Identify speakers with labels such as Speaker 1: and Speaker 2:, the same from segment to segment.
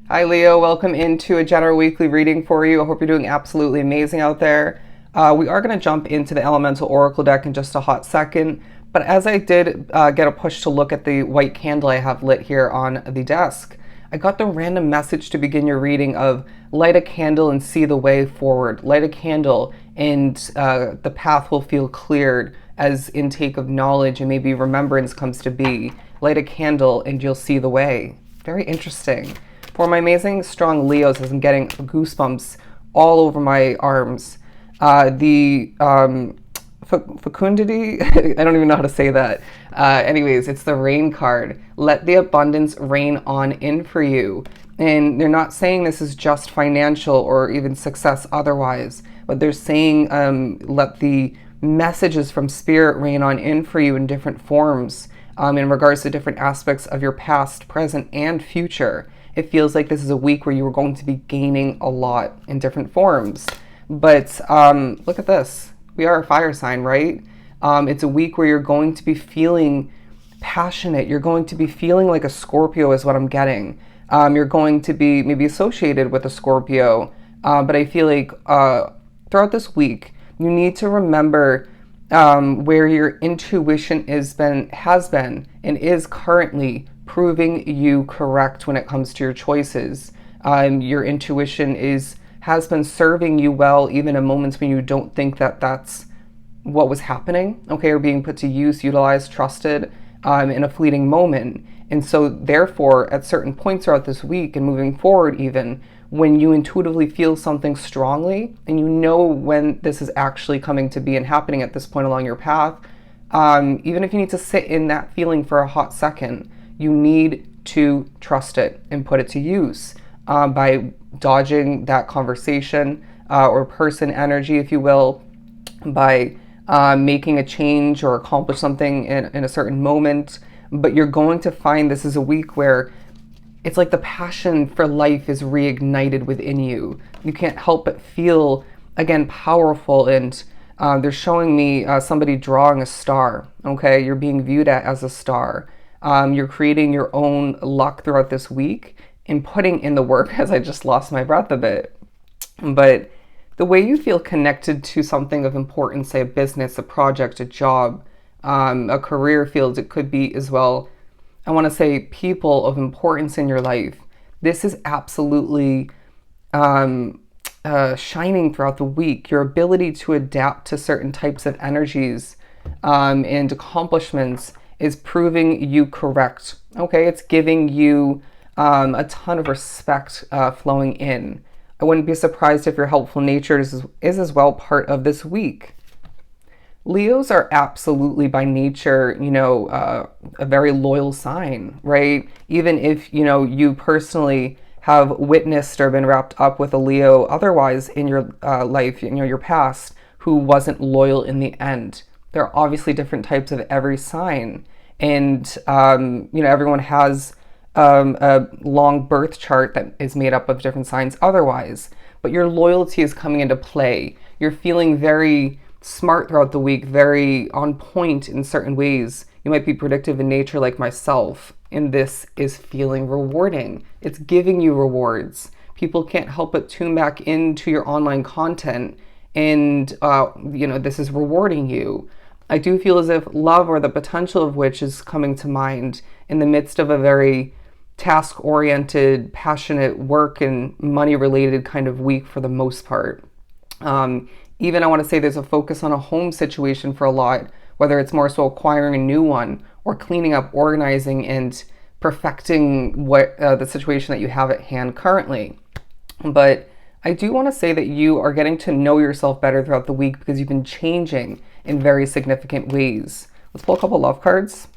Speaker 1: Hi, Leo. Welcome into a general weekly reading for you. I hope you're doing absolutely amazing out there. We are going to jump into the Elemental Oracle deck in just a hot second. But as I did get a push to look at the white candle I have lit here on the desk, I got the random message to begin your reading of light a candle and see the way forward. Light a candle and the path will feel cleared as intake of knowledge and maybe remembrance comes to be. Light a candle and you'll see the way. Very interesting. For my amazing strong Leos, as I'm getting goosebumps all over my arms, the fecundity, I don't even know how to say that. Anyways, it's the rain card. Let the abundance rain on in for you. And they're not saying this is just financial or even success otherwise, but they're saying let the messages from spirit rain on in for you in different forms in regards to different aspects of your past, present, and future. It feels like this is a week where you are going to be gaining a lot in different forms. But look at this. We are a fire sign, right? It's a week where you're going to be feeling passionate. You're going to be feeling like a Scorpio is what I'm getting. You're going to be maybe associated with a Scorpio. But I feel like throughout this week, you need to remember where your intuition has been and is currently proving you correct when it comes to your choices. Your intuition has been serving you well, even in moments when you don't think that that's what was happening, okay, or being put to use, utilized, trusted in a fleeting moment. And so therefore, at certain points throughout this week and moving forward even, when you intuitively feel something strongly and you know when this is actually coming to be and happening at this point along your path, even if you need to sit in that feeling for a hot second, you need to trust it and put it to use by dodging that conversation or person energy, if you will, by making a change or accomplish something in a certain moment. But you're going to find this is a week where it's like the passion for life is reignited within you. You can't help but feel, again, powerful. And they're showing me somebody drawing a star, okay? You're being viewed as a star. You're creating your own luck throughout this week and putting in the work, as I just lost my breath a bit. But the way you feel connected to something of importance, say a business, a project, a job, a career field, it could be as well, I want to say people of importance in your life. This is absolutely shining throughout the week. Your ability to adapt to certain types of energies and accomplishments is proving you correct. Okay, it's giving you a ton of respect flowing in. I wouldn't be surprised if your helpful nature is as well part of this week. Leos are absolutely by nature, a very loyal sign, right? Even if, you personally have witnessed or been wrapped up with a Leo otherwise in your life, your past, who wasn't loyal in the end. There are obviously different types of every sign. And, everyone has a long birth chart that is made up of different signs otherwise. But your loyalty is coming into play. You're feeling very smart throughout the week, very on point in certain ways. You might be predictive in nature like myself, and this is feeling rewarding. It's giving you rewards. People can't help but tune back into your online content, and this is rewarding you. I do feel as if love, or the potential of which, is coming to mind in the midst of a very task-oriented, passionate work and money-related kind of week for the most part. Even I want to say there's a focus on a home situation for a lot, whether it's more so acquiring a new one or cleaning up, organizing, and perfecting what the situation that you have at hand currently. But I do want to say that you are getting to know yourself better throughout the week because you've been changing in very significant ways. Let's pull a couple love cards.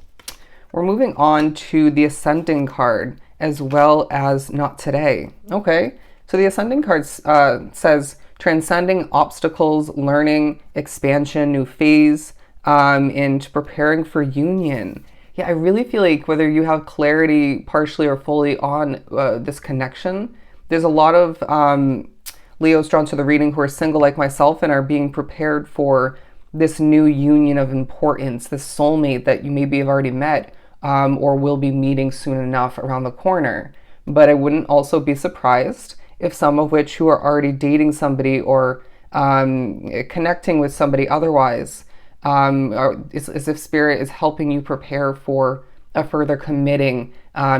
Speaker 1: We're moving on to the Ascending card as well as Not Today. Okay, so the Ascending card says transcending obstacles, learning, expansion, new phase, and preparing for union. Yeah, I really feel like whether you have clarity partially or fully on this connection, there's a lot of Leos drawn to the reading who are single like myself and are being prepared for this new union of importance, this soulmate that you maybe have already met or will be meeting soon enough around the corner. but I wouldn't also be surprised if some of which who are already dating somebody or connecting with somebody otherwise, it's as if Spirit is helping you prepare for a further committing,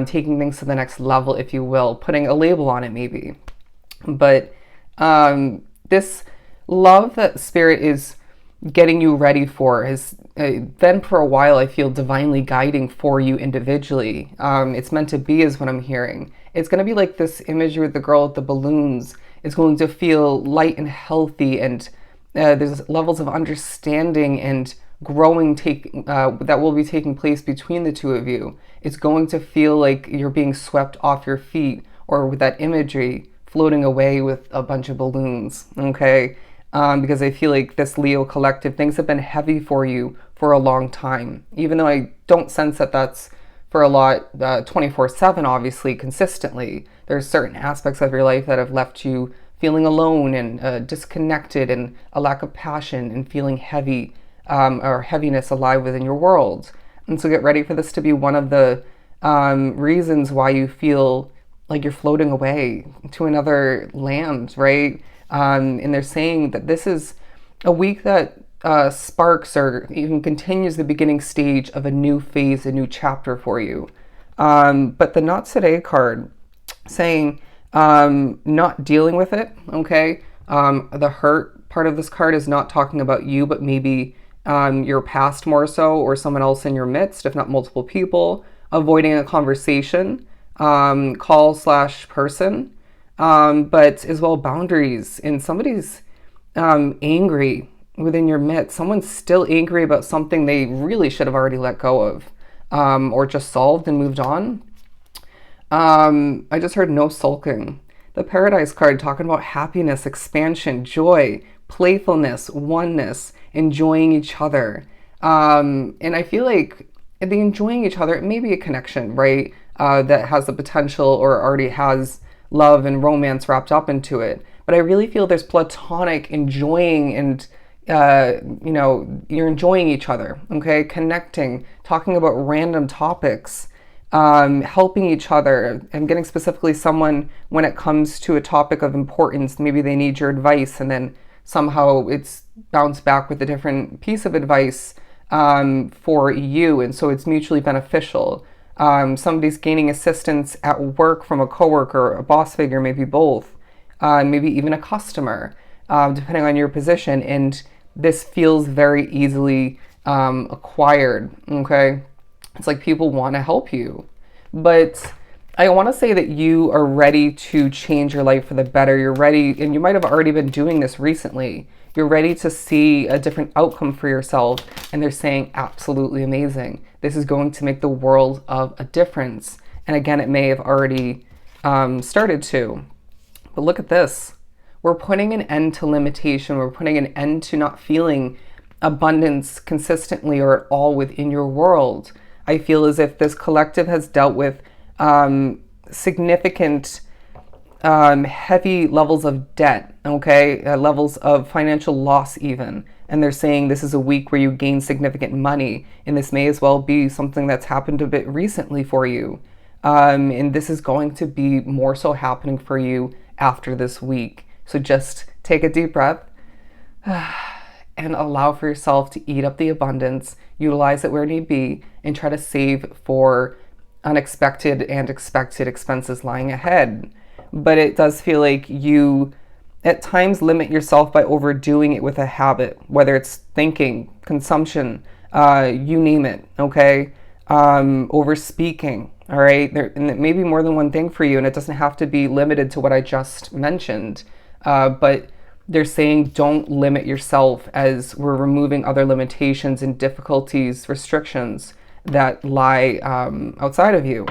Speaker 1: taking things to the next level, if you will, putting a label on it maybe. But this love that Spirit is getting you ready for has been for a while, I feel, divinely guiding for you individually. It's meant to be, is what I'm hearing. It's going to be like this imagery with the girl with the balloons. It's going to feel light and healthy, and there's levels of understanding and growing that will be taking place between the two of you. It's going to feel like you're being swept off your feet, or with that imagery, floating away with a bunch of balloons, okay? Because I feel like this Leo collective, things have been heavy for you for a long time. Even though I don't sense that that's for a lot 24/7, obviously, consistently. There's certain aspects of your life that have left you feeling alone and disconnected, and a lack of passion, and feeling heavy or heaviness alive within your world. And so get ready for this to be one of the reasons why you feel like you're floating away to another land, right? And they're saying that this is a week that sparks or even continues the beginning stage of a new phase, a new chapter for you. But the Not Today card saying not dealing with it, okay? The hurt part of this card is not talking about you, but maybe your past more so, or someone else in your midst, if not multiple people. Avoiding a conversation, call/person. But as well, boundaries. And somebody's angry within your midst. Someone's still angry about something they really should have already let go of, or just solved and moved on. I just heard no sulking. The Paradise card talking about happiness, expansion, joy, playfulness, oneness, enjoying each other. And I feel like the enjoying each other, it may be a connection, right? That has the potential or already has love and romance wrapped up into it. But I really feel there's platonic enjoying, and you're enjoying each other, okay? Connecting, talking about random topics, helping each other. I'm getting specifically someone when it comes to a topic of importance, maybe they need your advice, and then somehow it's bounced back with a different piece of advice for you, and so it's mutually beneficial. Somebody's gaining assistance at work from a coworker, a boss figure, maybe both, maybe even a customer, depending on your position. And this feels very easily acquired, okay? It's like people want to help you. But I want to say that you are ready to change your life for the better. You're ready, and you might have already been doing this recently. You're ready to see a different outcome for yourself. And they're saying, absolutely amazing. This is going to make the world of a difference. And again, it may have already started to. But look at this. We're putting an end to limitation. We're putting an end to not feeling abundance consistently or at all within your world. I feel as if this collective has dealt with significant heavy levels of debt, okay, levels of financial loss even. And they're saying this is a week where you gain significant money, and this may as well be something that's happened a bit recently for you. And this is going to be more so happening for you after this week. So just take a deep breath and allow for yourself to eat up the abundance, utilize it where need be, and try to save for unexpected and expected expenses lying ahead. But it does feel like you at times limit yourself by overdoing it with a habit, whether it's thinking, consumption, you name it, okay? Over speaking, all right? And it may be more than one thing for you, and it doesn't have to be limited to what I just mentioned. But they're saying don't limit yourself, as we're removing other limitations and difficulties, restrictions that lie outside of you.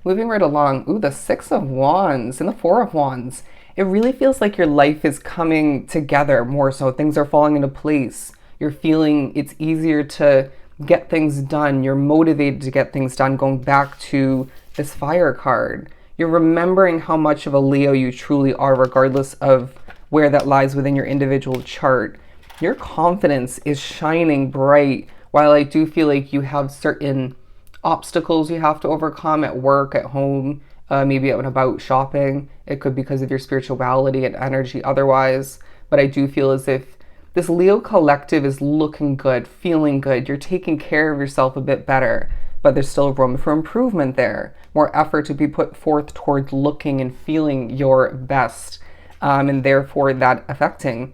Speaker 1: Moving right along, ooh, the Six of Wands and the Four of Wands. It really feels like your life is coming together more so. Things are falling into place. You're feeling it's easier to get things done. You're motivated to get things done, going back to this Fire card. You're remembering how much of a Leo you truly are, regardless of where that lies within your individual chart. Your confidence is shining bright, while I do feel like you have certain obstacles you have to overcome at work, at home, maybe out and about shopping. It could be because of your spirituality and energy otherwise. But I do feel as if this Leo collective is looking good, feeling good. You're taking care of yourself a bit better, but there's still room for improvement there. More effort to be put forth towards looking and feeling your best, and therefore that affecting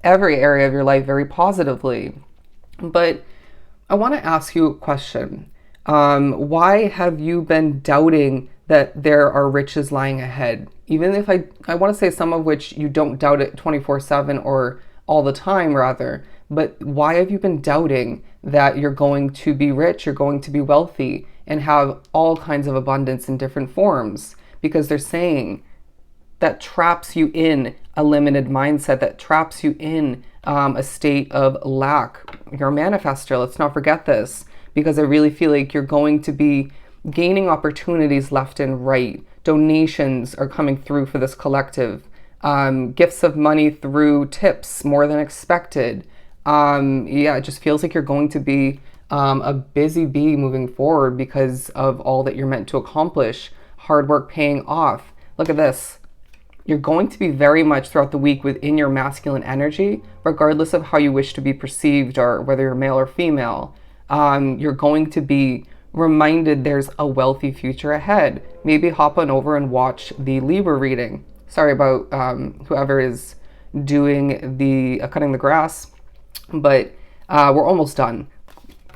Speaker 1: every area of your life very positively. But I want to ask you a question. Why have you been doubting that there are riches lying ahead? Even if I want to say some of which you don't doubt it 24/7 or all the time rather, but why have you been doubting that you're going to be rich, you're going to be wealthy, and have all kinds of abundance in different forms? Because they're saying that traps you in a limited mindset, that traps you in a state of lack. You're a manifester, let's not forget this, because I really feel like you're going to be gaining opportunities left and right. Donations are coming through for this collective. Gifts of money through tips more than expected. Yeah, it just feels like you're going to be a busy bee moving forward because of all that you're meant to accomplish. Hard work paying off. Look at this. You're going to be very much throughout the week within your masculine energy, regardless of how you wish to be perceived or whether you're male or female. You're going to be reminded there's a wealthy future ahead. Maybe hop on over and watch the Libra reading. Sorry about whoever is doing the cutting the grass, but we're almost done.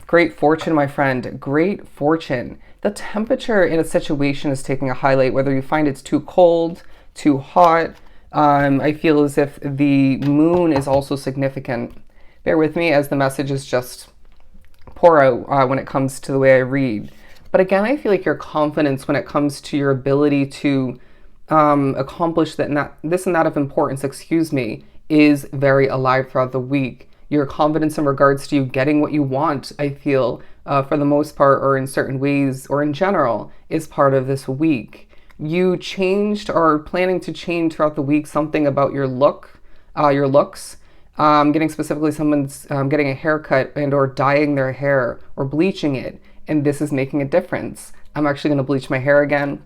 Speaker 1: Great fortune, my friend. Great fortune. The temperature in a situation is taking a highlight, whether you find it's too cold, too hot. I feel as if the moon is also significant. Bear with me as the messages just pour out when it comes to the way I read. But again, I feel like your confidence when it comes to your ability to accomplish that and that, this and that of importance, is very alive throughout the week. Your confidence in regards to you getting what you want, I feel, for the most part, or in certain ways, or in general, is part of this week. You changed or are planning to change throughout the week something about your looks. Getting specifically someone's getting a haircut and or dyeing their hair or bleaching it, and this is making a difference. I'm actually going to bleach my hair again,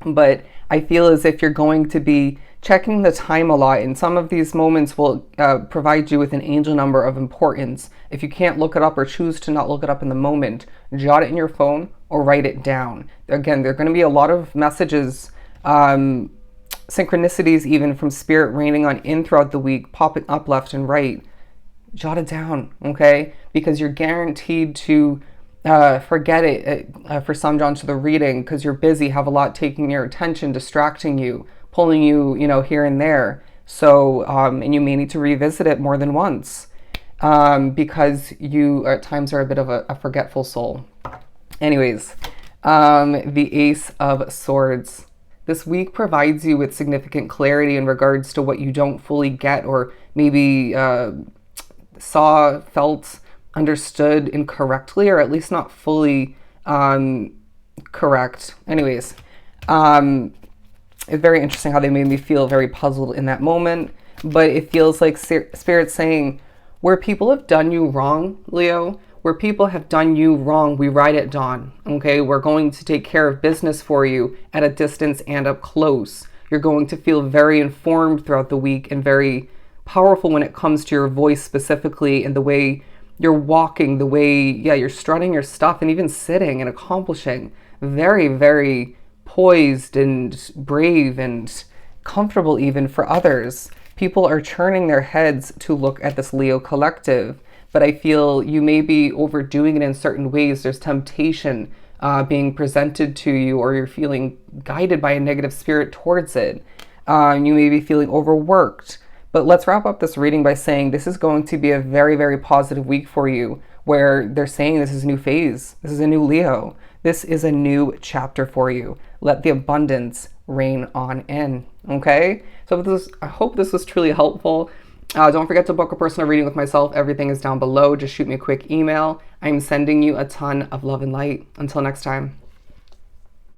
Speaker 1: but I feel as if you're going to be checking the time a lot, and some of these moments will provide you with an angel number of importance. If you can't look it up or choose to not look it up in the moment, jot it in your phone or write it down. Again, there are going to be a lot of messages, synchronicities even from spirit raining on in throughout the week, popping up left and right. Jot it down, okay? Because you're guaranteed to forget it for some drawn to the reading because you're busy, have a lot taking your attention, distracting you, pulling you, here and there. So, and you may need to revisit it more than once because you at times are a bit of a forgetful soul. Anyways, the Ace of Swords. This week provides you with significant clarity in regards to what you don't fully get or maybe saw, felt, understood incorrectly, or at least not fully correct. Anyways, it's very interesting how they made me feel very puzzled in that moment, but it feels like Spirit's saying, where people have done you wrong, Leo, where people have done you wrong, we ride at dawn, okay? We're going to take care of business for you at a distance and up close. You're going to feel very informed throughout the week and very powerful when it comes to your voice specifically and the way you're walking, the way, you're strutting your stuff and even sitting and accomplishing. Very, very poised and brave and comfortable even for others. People are turning their heads to look at this Leo collective, but I feel you may be overdoing it in certain ways. There's temptation being presented to you, or you're feeling guided by a negative spirit towards it. You may be feeling overworked. But let's wrap up this reading by saying this is going to be a very, very positive week for you, where they're saying this is a new phase. This is a new Leo. This is a new chapter for you. Let the abundance rain on in. Okay? So I hope this was truly helpful. Don't forget to book a personal reading with myself. Everything is down below. Just shoot me a quick email. I'm sending you a ton of love and light. Until next time.